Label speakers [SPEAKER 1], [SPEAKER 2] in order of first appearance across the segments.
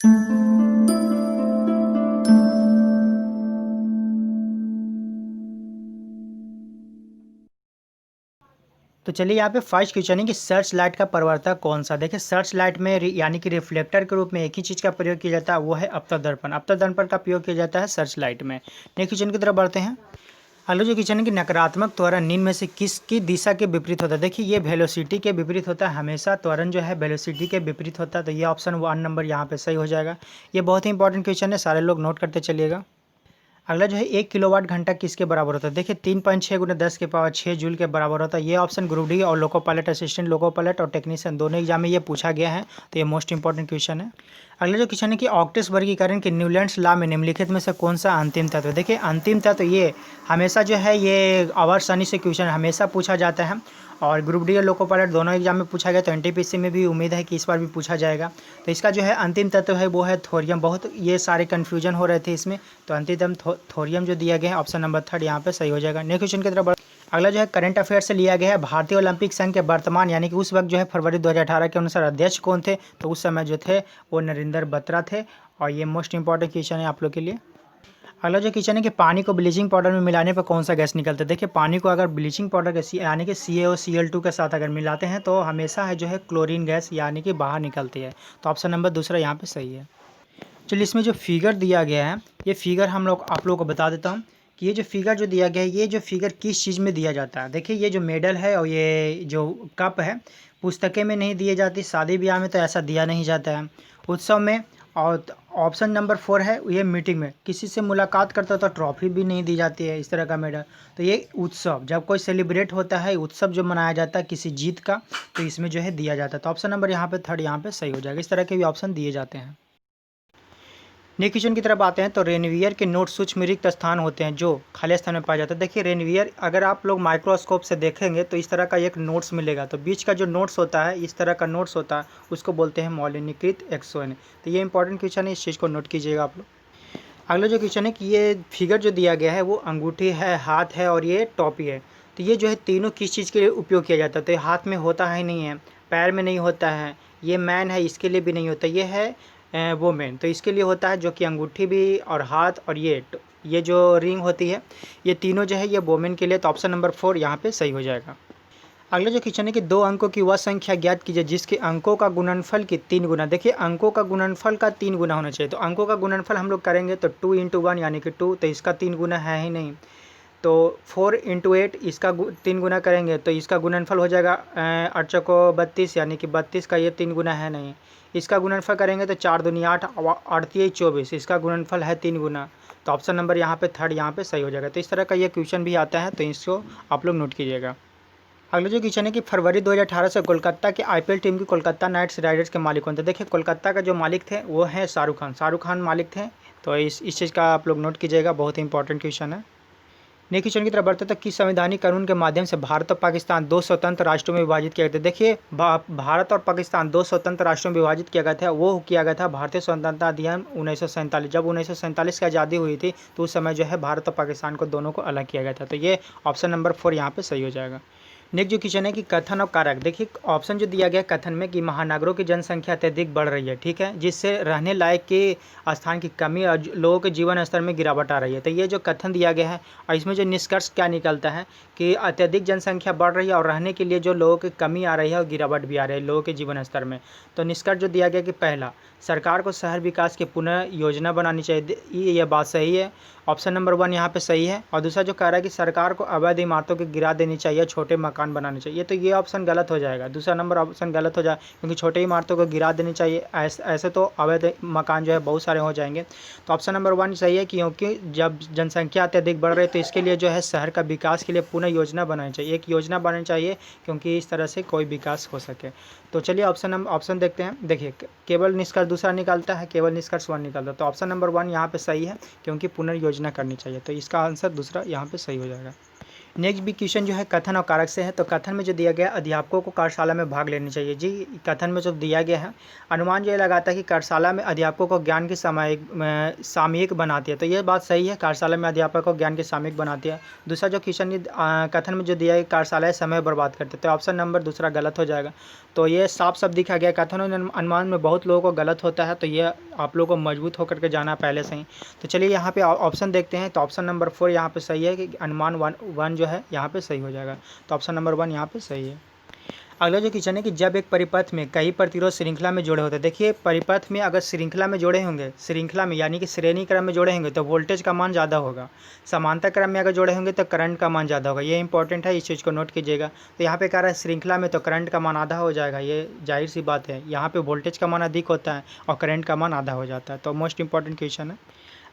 [SPEAKER 1] तो चलिए यहाँ पे फर्स्ट क्वेश्चन है कि सर्च लाइट का परिवर्तक कौन सा। देखिए सर्च लाइट में यानी कि रिफ्लेक्टर के रूप में एक ही चीज़ का प्रयोग किया जाता है, वो है अवतल दर्पण। अवतल दर्पण का प्रयोग किया जाता है सर्च लाइट में। नेक्स्ट क्वेश्चन की तरफ बढ़ते हैं। अगला जो क्वेश्चन है कि नकारात्मक त्वरण निम्न में से किसकी दिशा के विपरीत होता है। देखिए ये वेलोसिटी के विपरीत होता है, हमेशा त्वरण जो है वेलोसिटी के विपरीत होता है। तो ये ऑप्शन 1 नंबर यहाँ पे सही हो जाएगा। ये बहुत ही इंपॉर्टेंट क्वेश्चन है, सारे लोग नोट करते चलिएगा। अगला जो है 1 किलोवाट घंटा किसके बराबर होता है। देखिए 3.6 गुना 10 के पावर 6 जूल के बराबर होता है। ये ऑप्शन ग्रुप डी और loco pilot, assistant loco pilot और टेक्नीशियन दोनों एग्जाम में ये पूछा गया है, तो ये मोस्ट इंपॉर्टेंट क्वेश्चन है। अगला जो क्वेश्चन है कि ऑक्टेस वर्गीकरण के न्यूलैंड्स लॉ में निम्नलिखित में से कौन सा अंतिम तत्व है। देखिए अंतिम तत्व ये हमेशा जो है ये आवर्सानी से क्वेश्चन हमेशा पूछा जाता है, और ग्रुप डी और लोको पायलट दोनों एग्जाम में पूछा गया, तो एनटीपीसी में भी उम्मीद है कि इस बार भी पूछा जाएगा। तो इसका जो है अंतिम तत्व है वो है थोरियम। बहुत ये सारे कन्फ्यूजन हो रहे थे इसमें, तो अंतिम थोरियम जो दिया गया है ऑप्शन नंबर 3 यहाँ पे सही हो जाएगा। नेक्स्ट क्वेश्चन की तरफ अगला जो है करंट अफेयर से लिया गया है। भारतीय ओलंपिक संघ के वर्तमान यानी कि उस वक्त जो है फरवरी 2018 के अनुसार अध्यक्ष कौन थे। तो उस समय जो थे वो नरेंद्र बत्रा थे, और ये मोस्ट इंपॉर्टेंट क्वेश्चन है आप लोग के लिए। अगला जो क्वेश्चन है कि पानी को ब्लीचिंग पाउडर में मिलाने पर कौन सा गैस निकलता है। देखिए पानी को अगर ब्लीचिंग पाउडर के यानी कि CaO Cl2 के साथ अगर मिलाते हैं तो हमेशा है जो है क्लोरीन गैस यानी कि बाहर निकलती है। तो ऑप्शन नंबर दूसरा यहाँ पे सही है। चलिए इसमें जो फिगर दिया गया है, ये फिगर आप लोग को बता देता हूँ कि ये जो फिगर जो दिया गया है, ये जो फिगर किस चीज़ में दिया जाता है। देखिए ये जो मेडल है और ये जो कप है पुस्तकें में नहीं दिए जाती, शादी ब्याह में तो ऐसा दिया नहीं जाता है, उत्सव में। और ऑप्शन नंबर 4 है ये मीटिंग में किसी से मुलाकात करता तो ट्रॉफी भी नहीं दी जाती है इस तरह का मेडल। तो ये उत्सव जब कोई सेलिब्रेट होता है, उत्सव जो मनाया जाता है किसी जीत का, तो इसमें जो है दिया जाता है। तो ऑप्शन नंबर यहाँ पे 3 यहाँ पे सही हो जाएगा। इस तरह के भी ऑप्शन दिए जाते हैं। नेक्स्ट क्वेश्चन की तरफ आते हैं। तो रेनवियर के नोट सूक्ष्म रिक्त स्थान होते हैं जो खाली स्थान में पाया जाता है। देखिए रेनवियर अगर आप लोग माइक्रोस्कोप से देखेंगे तो इस तरह का एक नोट्स मिलेगा, तो बीच का जो नोट्स होता है इस तरह का नोट्स होता है, उसको बोलते हैं मौलिनीकृत एक्सोन। तो ये इंपॉर्टेंट क्वेश्चन है, इस चीज़ को नोट कीजिएगा आप लोग। अगला जो क्वेश्चन है कि ये फिगर जो दिया गया है वो अंगूठी है, हाथ है और ये टोपी है। तो ये जो है तीनों किस चीज़ के लिए उपयोग किया जाता है। तो ये हाथ में होता है नहीं है, पैर में नहीं होता है, ये मैन है इसके लिए भी नहीं होता, ये है वो मैन, तो इसके लिए होता है, जो कि अंगूठी भी और हाथ और ये जो रिंग होती है, ये तीनों जो है ये वोमेन के लिए। तो ऑप्शन नंबर 4 यहाँ पे सही हो जाएगा। अगला जो क्वेश्चन है कि 2 अंकों की वह संख्या ज्ञात कीजिए जिसके अंकों का गुणनफल की 3 गुना। देखिए अंकों का गुणनफल का 3 गुना होना चाहिए। तो अंकों का गुणनफल हम लोग करेंगे तो 2 × 1 यानी कि 2, तो इसका 3 गुना है ही नहीं। तो 4 × 8 इसका 3 गुना करेंगे तो इसका गुणनफल हो जाएगा 8 चौको 32 यानी कि 32 का ये 3 गुना है नहीं। इसका गुणनफल करेंगे तो 4 दूनी 8, 8 तिया 24, इसका गुणनफल है 3 गुना। तो ऑप्शन नंबर यहाँ पे 3 यहाँ पे सही हो जाएगा। तो इस तरह का ये क्वेश्चन भी आता है, तो इसको आप लोग नोट कीजिएगा। अगला जो क्वेश्चन है कि फरवरी 2018 से कोलकाता के IPL टीम की कोलकाता नाइट राइडर्स के मालिक कौन थे। देखिए कोलकाता का जो मालिक थे वो हैं शाहरुख खान मालिक थे। तो इस चीज़ का आप लोग नोट कीजिएगा, बहुत ही इंपॉर्टेंट क्वेश्चन है। नेक्स्ट क्वेश्चन की तरफ बढ़ते तक किस संवैधानिक कानून के माध्यम से भारत और पाकिस्तान 2 स्वतंत्र राष्ट्रों में विभाजित किया गया था। देखिए भारत और पाकिस्तान 2 स्वतंत्र राष्ट्रों में विभाजित किया गया था, वो किया गया था भारतीय स्वतंत्रता अधिनियम 1947। जब 1947 की आज़ादी हुई थी तो उस समय जो है भारत और पाकिस्तान को दोनों को अलग किया गया था। तो ये ऑप्शन नंबर 4 यहाँ पे सही हो जाएगा। नेक्स्ट जो क्वेश्चन है कि कथन और कारक। देखिए ऑप्शन जो दिया गया कथन में कि महानगरों की जनसंख्या अत्यधिक बढ़ रही है, ठीक है, जिससे रहने लायक के स्थान की कमी और लोगों के जीवन स्तर में गिरावट आ रही है। तो ये जो कथन दिया गया है और इसमें जो निष्कर्ष क्या निकलता है कि अत्यधिक जनसंख्या बढ़ रही है और रहने के लिए जो लोगों की कमी आ रही है और गिरावट भी आ रही है लोगों के जीवन स्तर में। तो निष्कर्ष जो दिया गया कि पहला, सरकार को शहर विकास की पुनः योजना बनानी चाहिए, ये बात सही है, ऑप्शन नंबर 1 यहाँ पे सही है। और दूसरा जो कह रहा है कि सरकार को अवैध इमारतों को गिरा देनी चाहिए, छोटे मकान बनाने चाहिए, तो ये ऑप्शन गलत हो जाएगा, दूसरा नंबर ऑप्शन गलत हो जाए, क्योंकि छोटे इमारतों को गिरा देनी चाहिए, ऐसे तो अवैध मकान जो है बहुत सारे हो जाएंगे। तो ऑप्शन नंबर 1 सही है, क्योंकि जब जनसंख्या अत्यधिक बढ़ रही है तो इसके लिए जो है शहर का विकास के लिए पुनः योजना बनानी चाहिए, एक योजना बनानी चाहिए, क्योंकि इस तरह से कोई विकास हो सके। तो चलिए ऑप्शन देखते हैं। देखिए केवल निष्कर्ष दूसरा निकलता है, केवल निष्कर्ष 1 निकलता है। तो ऑप्शन नंबर 1 यहाँ पे सही है, क्योंकि पुनर्योजना करनी चाहिए। तो इसका आंसर दूसरा यहाँ पे सही हो जाएगा। नेक्स्ट भी क्वेश्चन जो है कथन और कारक से है। तो कथन में जो दिया गया अध्यापकों को कार्यशाला में भाग लेना चाहिए। जी कथन में जो दिया गया है अनुमान ये लगाता है कि कार्यशाला में अध्यापकों को ज्ञान की सामयिक बनाती है। तो ये बात सही है, कार्यशाला में अध्यापक को ज्ञान की सामयिक बनाती है। दूसरा जो क्वेश्चन कथन में जो दिया है कार्यशालाएं समय बर्बाद करते, तो ऑप्शन नंबर दूसरा गलत हो जाएगा। तो ये साफ साफ दिखा गया कथन और अनुमान में बहुत लोगों को गलत होता है, तो ये आप लोगों को मजबूत होकर के जाना पहले से ही। तो चलिए यहाँ पे ऑप्शन देखते हैं। तो ऑप्शन नंबर 4 यहाँ पे सही है कि अनुमान वन जो है यहाँ पे सही हो जाएगा। तो ऑप्शन नंबर 1 यहाँ पे सही है। अगला जो क्वेश्चन है कि जब एक परिपथ में कई प्रतिरोध श्रृंखला में जोड़े होते हैं। देखिए परिपथ में अगर श्रृंखला में जोड़े होंगे, श्रृंखला में यानी कि श्रेणी क्रम में जोड़े होंगे तो वोल्टेज का मान ज़्यादा होगा। समांतर क्रम में अगर जोड़े होंगे तो करंट का मान ज़्यादा होगा। ये इंपॉर्टेंट है, इस चीज़ को नोट कीजिएगा। तो यहाँ पे कह रहा है श्रृंखला में तो करंट का मान आधा हो जाएगा, ये जाहिर सी बात है। यहाँ पे वोल्टेज का मान अधिक होता है और करंट का मान आधा हो जाता है। तो मोस्ट इंपॉर्टेंट क्वेश्चन है।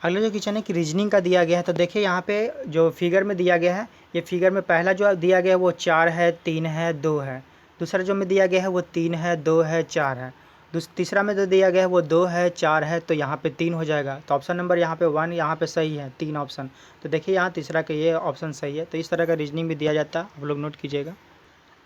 [SPEAKER 1] अगला जो क्वेश्चन है कि रीजनिंग का दिया गया है। तो देखिए यहाँ पे जो फिगर में दिया गया है, ये फिगर में पहला जो दिया गया है वो 4 है, 3 है, 2 है। दूसरा जो में दिया गया है वो 3 है, 2 है, 4 है। तीसरा में जो दिया गया है वो 2 है, 4 है, तो यहाँ पे 3 हो जाएगा। तो ऑप्शन नंबर यहाँ पे 1 यहाँ पे सही है, 3 ऑप्शन। तो देखिए यहाँ तीसरा का ये ऑप्शन सही है। तो इस तरह का रीजनिंग भी दिया जाता है, आप लोग नोट कीजिएगा।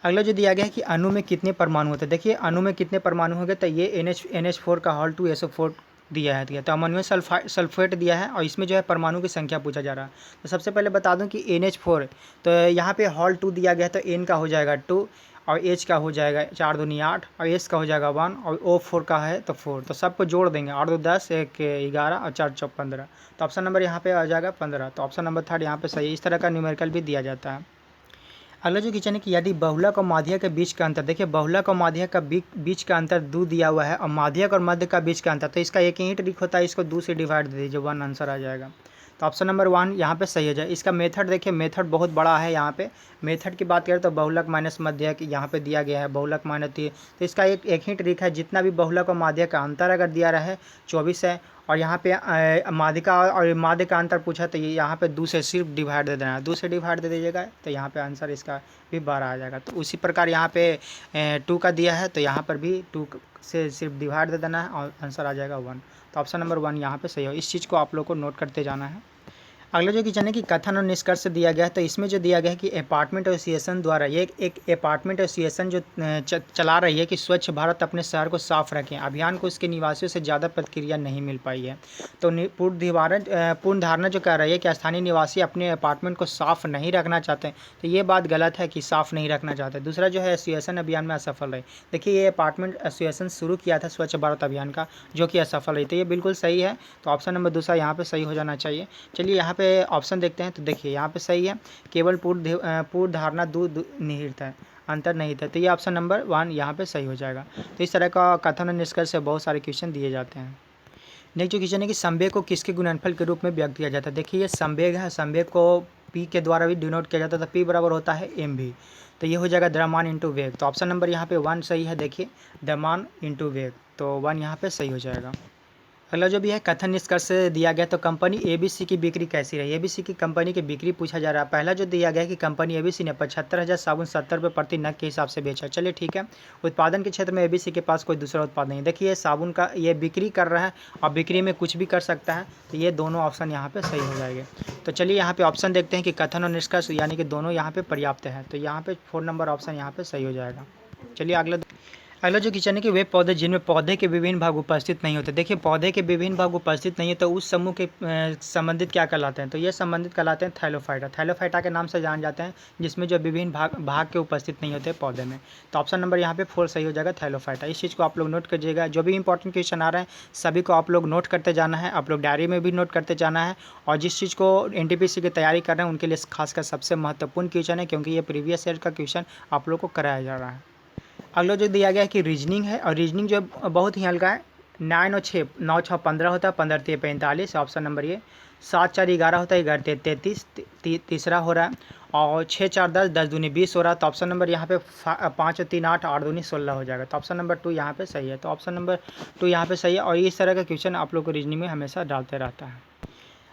[SPEAKER 1] अगला जो दिया गया है कि अणु में कितने परमाणु होते हैं। देखिए अणु में कितने परमाणु होंगे, तो ये NH4 का हॉल 2 SO4 दिया है। तो अमोनियम सल्फेट दिया है और इसमें जो है परमाणु की संख्या पूछा जा रहा है। तो सबसे पहले बता दूं कि NH4 तो यहाँ पे हॉल 2 दिया गया है, तो N का हो जाएगा 2 और H का हो जाएगा 4 दूनी 8 और S का हो जाएगा 1 और O4 का है तो 4। तो सबको जोड़ देंगे, 8 2 10, 1 11 और 4 4 15। तो ऑप्शन नंबर यहाँ पे आ जाएगा 15। तो ऑप्शन नंबर 3 यहाँ पे सही है। इस तरह का न्यूमेरिकल भी दिया जाता है। अगला जो क्वेश्चन है कि यदि बहुलक और माध्यक के बीच का अंतर, देखिए बहुलक और माध्यक का बीच का अंतर 2 दिया हुआ है और माध्यक और मध्य का बीच का अंतर, तो इसका एक ही ट्रिक होता है, इसको 2 से डिवाइड दे दीजिए, 1 आंसर आ जाएगा। तो ऑप्शन नंबर 1 यहाँ पे सही हो जाए। इसका मेथड देखिए, मेथड बहुत बड़ा है। यहाँ पे मेथड की बात करें तो बहुलक माइनस मध्यक यहाँ पे दिया गया है, बहुलक माइनस। तो इसका एक ही ट्रिक है, जितना भी बहुलक और माध्यक का अंतर अगर दिया रहे 24 है और यहाँ पे माध्यिका और माध्य का अंतर पूछा तो ये यहाँ पे 2 से सिर्फ डिवाइड दे देना है, 2 से डिवाइड दे दीजिएगा। तो यहाँ पे आंसर इसका भी 12 आ जाएगा। तो उसी प्रकार यहाँ पे 2 का दिया है तो यहाँ पर भी 2 से सिर्फ डिवाइड दे देना है और आंसर आ जाएगा 1। तो ऑप्शन नंबर 1 यहाँ पे सही हो। इस चीज़ को आप लोग को नोट करते जाना है। अगला जो क्वेश्चन है कि कथन और निष्कर्ष दिया गया है। तो इसमें जो दिया गया है कि अपार्टमेंट एसोसिएशन द्वारा, ये एक अपार्टमेंट एसोसिएशन जो चला रही है कि स्वच्छ भारत अपने शहर को साफ रखें, अभियान को उसके निवासियों से ज़्यादा प्रतिक्रिया नहीं मिल पाई है। तो पूर्ण धारणा जो कह रही है कि स्थानीय निवासी अपने अपार्टमेंट को साफ नहीं रखना चाहते हैं, तो ये बात गलत है कि साफ नहीं रखना चाहते। दूसरा जो है एसोसिएशन अभियान में असफल रही। देखिए ये अपार्टमेंट एसोसिएशन शुरू किया था स्वच्छ भारत अभियान का, जो कि असफल रही, तो ये बिल्कुल सही है। तो ऑप्शन नंबर दूसरा यहाँ पे सही हो जाना चाहिए। चलिए यहाँ पे ऑप्शन देखते हैं। तो देखिए यहाँ पे सही है, केवल पूर्ण धारणा दूर निहित है, अंतर नहीं था। तो ये ऑप्शन नंबर 1 यहाँ पे सही हो जाएगा। तो इस तरह का कथन और निष्कर्ष से बहुत सारे क्वेश्चन दिए जाते हैं। नेक्स्ट जो क्वेश्चन है कि संवेग को किसके गुणनफल के रूप में व्यक्त किया जाता है। देखिए ये संवेग है, संवेग को P के द्वारा भी डिनोट किया जाता है। तो P बराबर होता है mv। तो ये हो जाएगा द्रव्यमान इंटू वेग। तो ऑप्शन नंबर यहाँ पे 1 सही है। देखिए द्रव्यमान इंटू वेग, तो 1 यहाँ पे सही हो जाएगा। अगला जो भी है कथन निष्कर्ष से दिया गया। तो कंपनी ABC की बिक्री कैसी रही। ABC की कंपनी की बिक्री पूछा जा रहा है। पहला जो दिया गया है कि कंपनी ABC ने 75,000 साबुन 70 रुपये प्रति नग के हिसाब से बेचा। चलिए ठीक है। उत्पादन के क्षेत्र में ABC के पास कोई दूसरा उत्पाद नहीं है। देखिए साबुन का ये बिक्री कर रहा है और बिक्री में कुछ भी कर सकता है, तो ये दोनों ऑप्शन यहाँ पे सही हो जाएंगे। तो चलिए यहाँ पे ऑप्शन देखते हैं कि कथन और निष्कर्ष यानी कि दोनों यहाँ पे पर्याप्त है। तो यहाँ पे 4 नंबर ऑप्शन यहाँ पे सही हो जाएगा। चलिए अगला जो क्वेश्चन है कि वे पौधे जिनमें पौधे के विभिन्न भाग उपस्थित नहीं होते। देखिए पौधे के विभिन्न भाग उपस्थित नहीं है तो उस समूह के संबंधित क्या कहलाते हैं। तो ये संबंधित कहलाते हैं थैलोफाइटा। थैलोफाइटा के नाम से जान जाते हैं, जिसमें जो विभिन्न भाग के उपस्थित नहीं होते पौधे में। तो ऑप्शन नंबर यहाँ पे 4 सही हो जाएगा, थैलोफाइटा। इस चीज़ को आप लोग नोट करिएगा। जो भी इंपॉर्टेंट क्वेश्चन आ रहे हैं सभी को आप लोग नोट करते जाना है, आप लोग डायरी में भी नोट करते जाना है। और जिस चीज़ को NTPC की तैयारी कर रहे हैं उनके लिए खासकर सबसे महत्वपूर्ण क्वेश्चन है, क्योंकि ये प्रीवियस ईयर का क्वेश्चन आप लोग को कराया जा रहा है। अगला जो दिया गया है कि रीजनिंग है, और रीजनिंग जो बहुत ही हल्का है। 9 और 6, 9 6 15 होता है, 15 3 45। ऑप्शन नंबर ये 7 4 11 होता है, 11 3 33, तीसरा हो रहा है। और 6 4 10, 10 दूनी 20 हो रहा है। तो ऑप्शन नंबर यहाँ पे 5 और 3 8, 8 दूनी 16 हो जाएगा। तो ऑप्शन नंबर 2 यहाँ पे सही है। तो ऑप्शन नंबर 2 यहाँ पे सही है। और इस तरह का क्वेश्चन आप लोग को रीजनिंग में हमेशा डालते रहता है।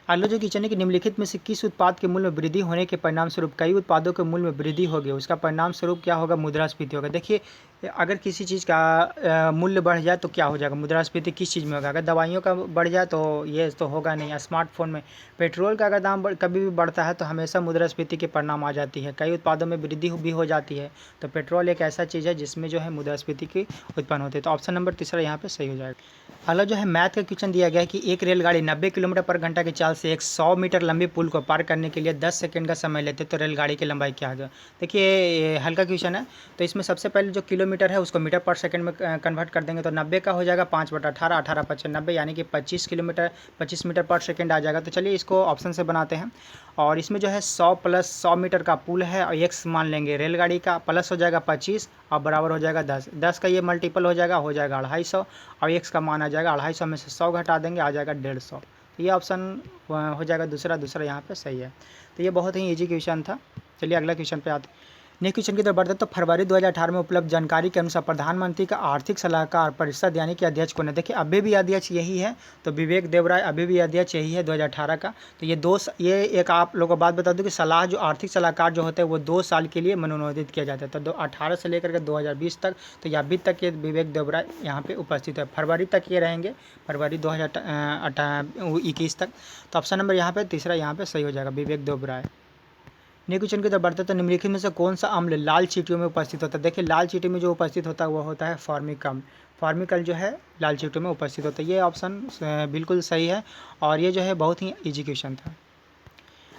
[SPEAKER 1] अगला जो क्वेश्चन है कि निम्नलिखित में से किस उत्पाद के मूल्य में वृद्धि होने के परिणाम स्वरूप कई उत्पादों के मूल्य में वृद्धि होगी, उसका परिणाम स्वरूप क्या होगा, मुद्रास्फीति होगा। देखिए अगर किसी चीज़ का मूल्य बढ़ जाए तो क्या हो जाएगा, मुद्रास्फीति किस चीज़ में होगा, अगर दवाइयों का बढ़ जाए तो ये तो होगा नहीं। स्मार्टफोन में पेट्रोल का अगर दाम कभी भी बढ़ता है तो हमेशा मुद्रास्फीति के परिणाम आ जाती है। कई उत्पादों में वृद्धि भी हो जाती है, तो पेट्रोल एक ऐसा चीज़ है जिसमें जो है मुद्रास्फीति की उत्पन्न होती है। तो ऑप्शन नंबर तीसरा यहाँ पे सही हो जाएगा। अगला जो है मैथ का क्वेश्चन दिया गया है कि एक रेलगाड़ी 90 किलोमीटर पर घंटा की चाल से एक 100 मीटर लंबी पुल को पार करने के लिए 10 सेकंड का समय लेते तो रेलगाड़ी की लंबाई क्या होगा। देखिए ये हल्का क्वेश्चन है, तो इसमें सबसे पहले जो किलोमीटर है उसको मीटर पर सेकंड में कन्वर्ट कर देंगे, तो 90 का हो जाएगा 5/18, 18×5 = 90, यानी कि 25 मीटर पर सेकंड आ जाएगा। तो चलिए इसको ऑप्शन से बनाते हैं, और इसमें जो है 100 + 100 मीटर का पुल है और एक्स मान लेंगे रेलगाड़ी का, प्लस हो जाएगा 25 और बराबर हो जाएगा 10। 10 का ये मल्टीपल हो जाएगा 250, और एक्स का मान आ जाएगा 250 में से 100 घटा देंगे आ जाएगा 150। तो ये ऑप्शन हो जाएगा दूसरा यहाँ पे सही है। तो ये बहुत ही ईजी क्वेश्चन था। चलिए अगला क्वेश्चन पे आते हैं। नेक्स्ट क्वेश्चन की तरफ बढ़ते हैं। तो फरवरी 2018 में उपलब्ध जानकारी के अनुसार प्रधानमंत्री का आर्थिक सलाहकार परिषद यानी कि अध्यक्ष कौन है। देखिए अभी भी अध्यक्ष यही है, तो विवेक देवराय अभी भी अध्यक्ष यही है 2018 का। तो ये एक आप लोगों को बात बता दूं कि जो आर्थिक सलाहकार जो होते हैं वो 2 साल के लिए मनोनीत किया जाता है। तो 2018 से लेकर के 2020 तक, तो ये अभी तक ये विवेक देवराय यहाँ पे उपस्थित है। फरवरी तक ये रहेंगे, फरवरी 2021 तक। तो ऑप्शन नंबर यहाँ पे तीसरा यहाँ पे सही हो जाएगा, विवेक देवराय। नेक्स्ट क्वेश्चन की तरफ बढ़ते हैं। तो निम्नलिखित में से कौन सा अम्ल लाल चींटियों में उपस्थित होता है। देखिए लाल चींटी में जो उपस्थित होता है वो होता है फॉर्मिक अम्ल। फॉर्मिक जो है लाल चींटियों में उपस्थित होता है। ये ऑप्शन बिल्कुल सही है, और ये जो है बहुत ही ईजी क्वेश्चन था।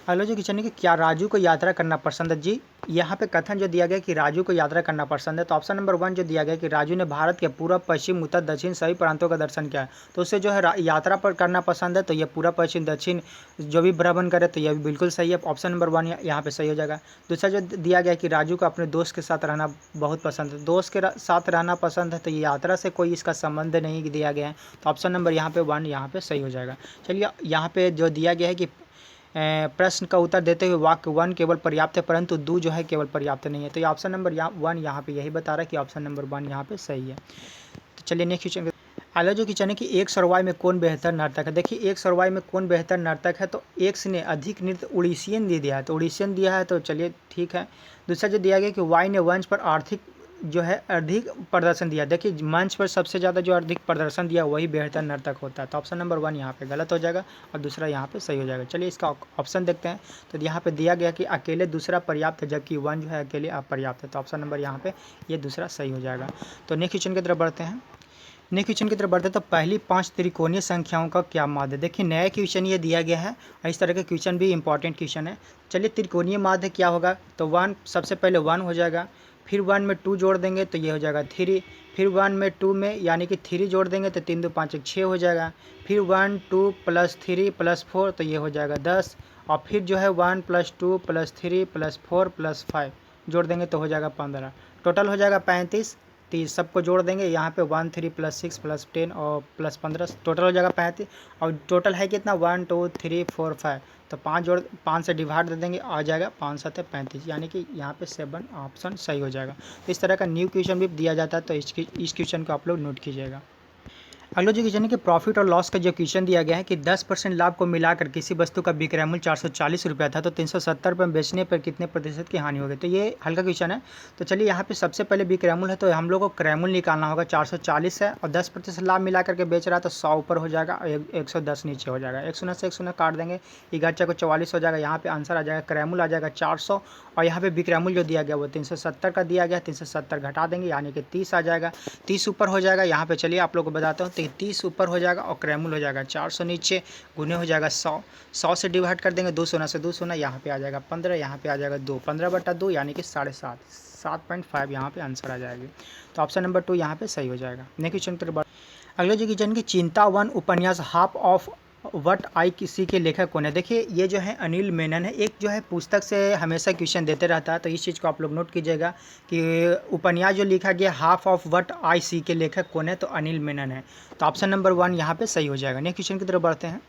[SPEAKER 1] अगला जो क्वेश्चन है कि क्या राजू को यात्रा करना पसंद है। जी यहाँ पे कथन जो दिया गया कि राजू को यात्रा करना पसंद है, तो ऑप्शन नंबर 1 जो दिया गया कि राजू ने भारत के पूर्व, पश्चिम, उत्तर, दक्षिण सभी प्रांतों का दर्शन किया है, तो उससे जो है यात्रा पर करना पसंद है। तो ये पूरा पश्चिम दक्षिण जो भी भ्रमण करे, तो यह भी बिल्कुल सही है। ऑप्शन नंबर 1 यहाँ पे सही हो जाएगा। दूसरा जो दिया गया कि राजू को अपने दोस्त के साथ रहना बहुत पसंद है, दोस्त के साथ रहना पसंद है, तो ये यात्रा से कोई इसका संबंध नहीं दिया गया है। तो ऑप्शन नंबर यहाँ पे 1 यहाँ पे सही हो जाएगा। चलिए यहाँ पे जो दिया गया है कि प्रश्न का उत्तर देते हुए वाक्य 1 केवल पर्याप्त है परंतु 2 जो है केवल पर्याप्त नहीं है। तो ये ऑप्शन नंबर 1 यहाँ पे यही बता रहा है कि ऑप्शन नंबर 1 यहाँ पे सही है। तो चलिए नेक्स्ट क्वेश्चन। अगला जो क्वेश्चन है कि एक सरवाई में कौन बेहतर नर्तक है। देखिए एक सरवाई में कौन बेहतर नर्तक है, तो एक्स ने अधिक नृत्य उड़ीसियन दे दिया है, तो उड़ीसियन दिया है, तो चलिए ठीक है। दूसरा जो दिया गया कि वाई ने मंच पर जो है अधिक प्रदर्शन दिया। देखिए मंच पर सबसे ज़्यादा जो अधिक प्रदर्शन दिया वही बेहतर नर्तक होता है। तो ऑप्शन नंबर 1 यहाँ पे गलत हो जाएगा और दूसरा यहाँ पे सही हो जाएगा। चलिए इसका ऑप्शन देखते हैं। तो यहाँ पे दिया गया कि अकेले दूसरा पर्याप्त है जबकि 1 जो है अकेले अपर्याप्त है। तो ऑप्शन नंबर यहाँ पे ये दूसरा सही हो जाएगा। तो नेक्स्ट क्वेश्चन की तरफ बढ़ते हैं। नेक्स्ट क्वेश्चन की तरफ बढ़ते हैं। तो पहली 5 त्रिकोणीय संख्याओं का क्या माध्य। देखिए नया क्वेश्चन ये दिया गया है और इस तरह के क्वेश्चन भी इंपॉर्टेंट क्वेश्चन है। चलिए त्रिकोणीय माध्य क्या होगा, तो 1 सबसे पहले 1 हो जाएगा, फिर 1 में 2 जोड़ देंगे तो ये हो जाएगा 3, फिर 1 में 2 में यानी कि 3 जोड़ देंगे तो 3 2 5 1 6 हो जाएगा, फिर 1 2 + 3 + 4 तो ये हो जाएगा 10, और फिर जो है 1 + 2 + 3 + 4 + 5 जोड़ देंगे तो हो जाएगा 15, टोटल हो जाएगा 35। तो सबको जोड़ देंगे यहाँ पे 1 3 + 6 + 10 और +15 टोटल हो जाएगा 35, और टोटल है कितना 1 2 3 4 5, तो 5 से डिवाइड दे देंगे आ जाएगा 5 7 35, यानी कि यहाँ पे 7 ऑप्शन सही हो जाएगा। तो इस तरह का न्यू क्वेश्चन भी दिया जाता है, तो इस क्वेश्चन को आप लोग नोट कीजिएगा। अगला जो क्वेश्चन है कि प्रॉफिट और लॉस का जो क्वेश्चन दिया गया है कि 10% लाभ को मिलाकर किसी वस्तु का विक्रय मूल्य 440 रुपया था, तो 370 रुपये में बेचने पर कितने प्रतिशत की हानि होगी। तो ये हल्का क्वेश्चन है। तो चलिए यहाँ पे सबसे पहले विक्रय मूल्य है, तो हम लोग को क्रय मूल्य निकालना होगा 440 है, और 10% लाभ मिला करके बेच रहा है तो 100 ऊपर हो जाएगा, 110 नीचे हो जाएगा। 1 से 1 काट देंगे, 11 को 44 हो जाएगा। यहाँ पे आंसर आ जाएगा क्रय मूल्य आ जाएगा 400, और यहाँ पे विक्रय मूल्य जो दिया गया वो 370 का दिया गया, 370 घटा देंगे यानी कि 30 आ जाएगा। 30 ऊपर हो जाएगा। यहाँ पे चलिए आप लोग को बताता हूँ, तो 30 ऊपर हो जाएगा और क्रय मूल्य हो जाएगा 400 नीचे, गुने हो जाएगा 100, 100 से डिवाइड कर देंगे 2 शून्य से 2 शून्य, यहाँ पे आ जाएगा 15, यहाँ पे आ जाएगा 2, 15/2 यानी कि 7.5, 7.5 यहाँ पे आंसर आ जाएगी। तो ऑप्शन नंबर 2 यहाँ पे सही हो जाएगा। Next question. अगले जो क्वेश्चन की चिंतावन उपन्यास हाफ ऑफ वट आई किसी के लेखक कौन है। देखिए ये जो है अनिल मेनन है, एक जो है पुस्तक से हमेशा क्वेश्चन देते रहता है, तो इस चीज़ को आप लोग नोट कीजिएगा कि उपन्यास जो लिखा गया हाफ ऑफ वट आई सी के लेखक कौन है, तो अनिल मेनन है। तो ऑप्शन नंबर 1 यहाँ पे सही हो जाएगा। नेक्स्ट क्वेश्चन की तरफ बढ़ते हैं।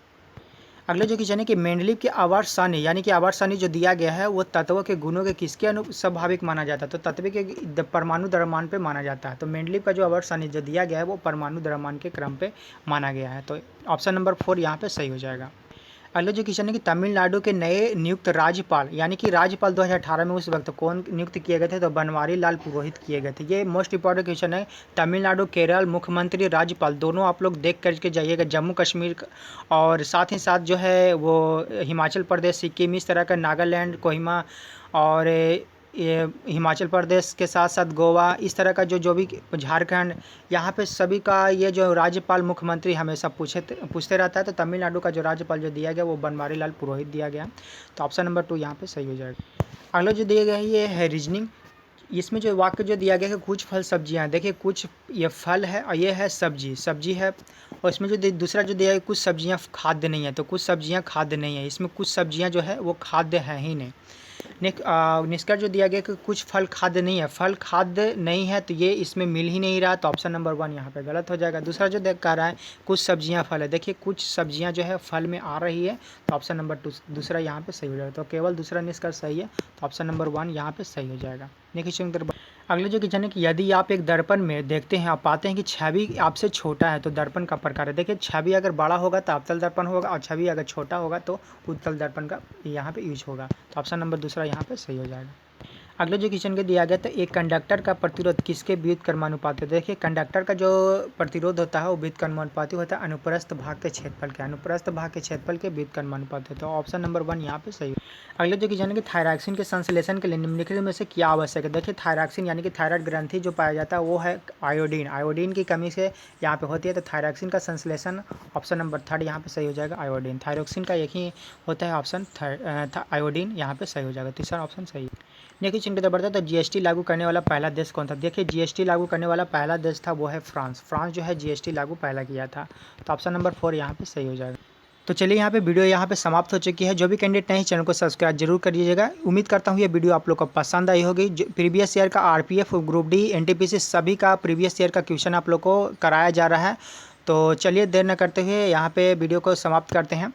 [SPEAKER 1] अगले जो क्वेश्चन है कि मेंडलीव के आवर्त सारणी यानी कि आवर्त सारणी जो दिया गया है वो तत्वों के गुणों के किसके स्वाभाविक माना जाता है, तो तत्व के परमाणु द्रव्यमान पे माना जाता है। तो मेंडलीव का जो आवर्त सारणी जो दिया गया है वो परमाणु द्रव्यमान के क्रम पे माना गया है। तो ऑप्शन नंबर 4 यहाँ पे सही हो जाएगा। अगला जो क्वेश्चन है कि तमिलनाडु के नए नियुक्त राज्यपाल यानी कि राज्यपाल 2018 में उस वक्त कौन नियुक्त किए गए थे, तो बनवारी लाल पुरोहित किए गए थे। ये मोस्ट इंपॉर्टेंट क्वेश्चन है। तमिलनाडु, केरल, मुख्यमंत्री, राज्यपाल दोनों आप लोग देख करके जाइएगा। जम्मू कश्मीर और साथ ही साथ जो है वो हिमाचल प्रदेश, सिक्किम, इस तरह का नागालैंड, कोहिमा और ये हिमाचल प्रदेश के साथ साथ गोवा, इस तरह का जो भी झारखंड, यहाँ पे सभी का ये जो राज्यपाल मुख्यमंत्री हमेशा पूछते रहता है। तो तमिलनाडु का जो राज्यपाल जो दिया गया वो बनवारी लाल पुरोहित दिया गया। तो ऑप्शन नंबर 2 यहाँ पे सही हो जाएगा। अगला जो दिया गया है ये है रीजनिंग। इसमें जो वाक्य जो दिया गया है कुछ फल सब्जियाँ, देखिए कुछ ये फल है और ये है सब्जी है। और इसमें जो दूसरा जो दिया है कुछ सब्जियाँ खाद्य नहीं है, तो कुछ सब्जियाँ खाद्य नहीं है। इसमें कुछ सब्जियाँ जो है वो खाद्य है ही नहीं। निष्कर्ष जो दिया गया कि कुछ फल खाद्य नहीं है, फल खाद्य नहीं है तो ये इसमें मिल ही नहीं रहा। तो ऑप्शन नंबर 1 यहाँ पे गलत हो जाएगा। दूसरा जो देख कह रहा है कुछ सब्जियां फल है, देखिए कुछ सब्जियां जो है फल में आ रही है। तो ऑप्शन नंबर 2 दूसरा यहाँ पे सही हो जाएगा। तो केवल दूसरा निष्कर्ष सही है। तो ऑप्शन नंबर 1 यहाँ पे सही हो जाएगा। नेक्स्ट अगले जो क्वेश्चन है कि यदि आप एक दर्पण में देखते हैं, आप पाते हैं कि छवि आपसे छोटा है तो दर्पण का प्रकार है। देखिए छवि अगर बड़ा होगा तो अवतल दर्पण होगा और छवि अगर छोटा होगा तो उत्तल दर्पण का यहाँ पे यूज होगा। तो ऑप्शन नंबर दूसरा यहाँ पे सही हो जाएगा। अगले जो क्वेश्चन के दिया गया था एक कंडक्टर का प्रतिरोध किसके व्युत्क्रमानुपाती है। देखिए कंडक्टर का जो प्रतिरोध होता है वो व्युत्क्रमानुपाती होता है अनुप्रस्थ भाग के क्षेत्रफल के, अनुप्रस्थ भाग के क्षेत्रफल के व्युत्क्रमानुपाती। तो ऑप्शन नंबर 1 यहाँ पे सही है। अगले जो क्वेश्चन है कि थायरॉक्सिन के संश्लेषण के लिए निम्नलिखित में से क्या आवश्यक है। देखिए थायरॉक्सिन यानी कि थायराइड ग्रंथि जो पाया जाता है वो है आयोडीन, आयोडीन की कमी से यहाँ पे होती है। तो थायरॉक्सिन का संश्लेषण ऑप्शन नंबर 3 यहाँ पे सही हो जाएगा आयोडीन। थायरॉक्सिन का एक ही होता है ऑप्शन आयोडीन, यहाँ पे सही हो जाएगा। तीसरा ऑप्शन सही है। नेक्स्ट क्वेश्चन की तरफ बढ़ता है तो जीएसटी लागू करने वाला पहला देश कौन था। देखिए जीएसटी लागू करने वाला पहला देश था वो है फ्रांस। फ्रांस जो है जीएसटी लागू पहला किया था। तो ऑप्शन नंबर 4 यहाँ पे सही हो जाएगा। तो चलिए यहाँ पे वीडियो यहाँ पे समाप्त हो चुकी है। जो भी कैंडिडेट नहीं चैनल को सब्सक्राइब जरूर करिएगा। उम्मीद करता हूँ ये वीडियो आप लोग को पसंद आई होगी। जो प्रीवियस ईयर का आरपीएफ, ग्रुप डी, एनटीपीसी सभी का प्रीवियस ईयर का क्वेश्चन आप लोग को कराया जा रहा है। तो चलिए देर न करते हुए यहाँ पे वीडियो को समाप्त करते हैं।